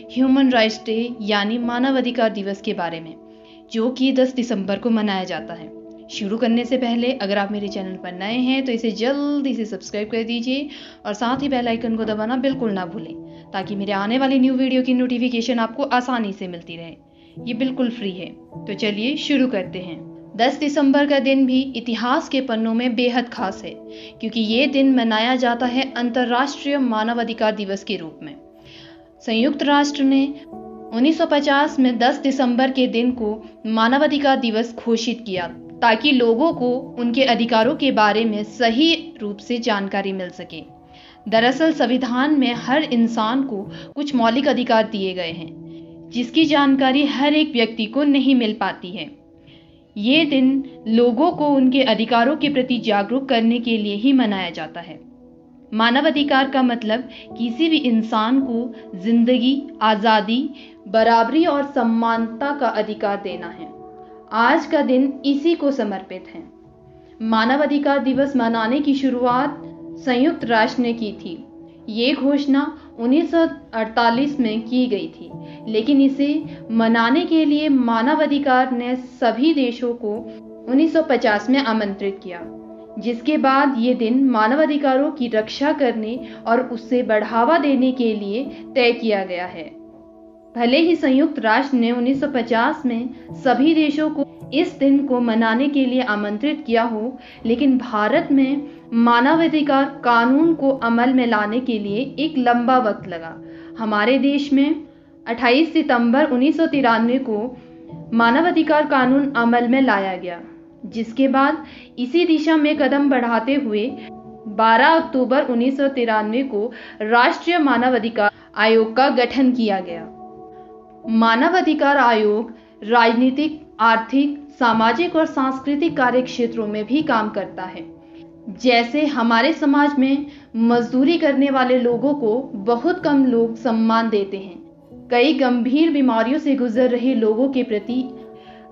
Human rights day यानी मानवाधिकार दिवस के बारे में, जो कि 10 दिसंबर को मनाया जाता है। शुरू करने से पहले अगर आप मेरे चैनल पर नए हैं तो इसे जल्दी से सब्सक्राइब कर दीजिए और साथ ही बेल आइकन को दबाना बिल्कुल ना भूलें, ताकि मेरे आने वाली न्यू वीडियो की नोटिफिकेशन आपको आसानी से मिलती रहे। ये बिल्कुल फ्री है। तो चलिए शुरू करते हैं। 10 दिसंबर का दिन भी इतिहास के पन्नों में बेहद खास है, क्योंकि ये दिन मनाया जाता है अंतर्राष्ट्रीय मानवाधिकार दिवस के रूप में। संयुक्त राष्ट्र ने 1950 में 10 दिसंबर के दिन को मानवाधिकार दिवस घोषित किया, ताकि लोगों को उनके अधिकारों के बारे में सही रूप से जानकारी मिल सके। दरअसल संविधान में हर इंसान को कुछ मौलिक अधिकार दिए गए हैं, जिसकी जानकारी हर एक व्यक्ति को नहीं मिल पाती है। ये दिन लोगों को उनके अधिकारों के प्रति जागरूक करने के लिए ही मनाया जाता है। मानवाधिकार का मतलब किसी भी इंसान को जिंदगी, आज़ादी, बराबरी और समानता का अधिकार देना है। आज का दिन इसी को समर्पित है। मानवाधिकार दिवस मनाने की शुरुआत संयुक्त राष्ट्र ने की थी। ये घोषणा 1948 में की गई थी, लेकिन इसे मनाने के लिए मानवाधिकार ने सभी देशों को 1950 में आमंत्रित किया, जिसके बाद ये दिन मानवाधिकारों की रक्षा करने और उससे बढ़ावा देने के लिए तय किया गया है। भले ही संयुक्त राष्ट्र ने 1950 में सभी देशों को इस दिन को मनाने के लिए आमंत्रित किया हो, लेकिन भारत में मानवाधिकार कानून को अमल में लाने के लिए एक लंबा वक्त लगा। हमारे देश में 28 सितंबर 1993 को मानवाधिकार कानून अमल में लाया गया, जिसके बाद इसी दिशा में कदम बढ़ाते हुए 12 अक्टूबर 1993 को राष्ट्रीय मानवाधिकार आयोग का गठन किया गया। मानवाधिकार आयोग राजनीतिक, आर्थिक, सामाजिक और सांस्कृतिक कार्य क्षेत्रों में भी काम करता है। जैसे हमारे समाज में मजदूरी करने वाले लोगों को बहुत कम लोग सम्मान देते हैं। कई गंभीर बीमारियों से गुजर रहे लोगों के प्रति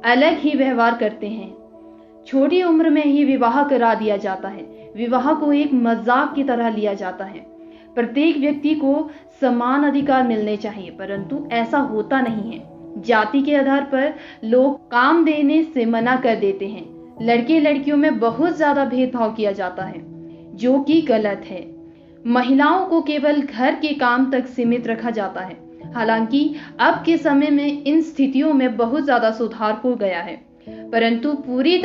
अलग ही व्यवहार करते हैं। छोटी उम्र में ही विवाह करा दिया जाता है। विवाह को एक मजाक की तरह लिया जाता है। प्रत्येक व्यक्ति को समान अधिकार मिलने चाहिए, परंतु ऐसा होता नहीं है। जाति के आधार पर लोग काम देने से मना कर देते हैं। लड़के लड़कियों में बहुत ज्यादा भेदभाव किया जाता है, जो कि गलत है। महिलाओं को केवल घर के काम तक सीमित रखा जाता है। हालांकि अब के समय में इन स्थितियों में बहुत ज्यादा सुधार हो गया है, परंतु पूरी तरह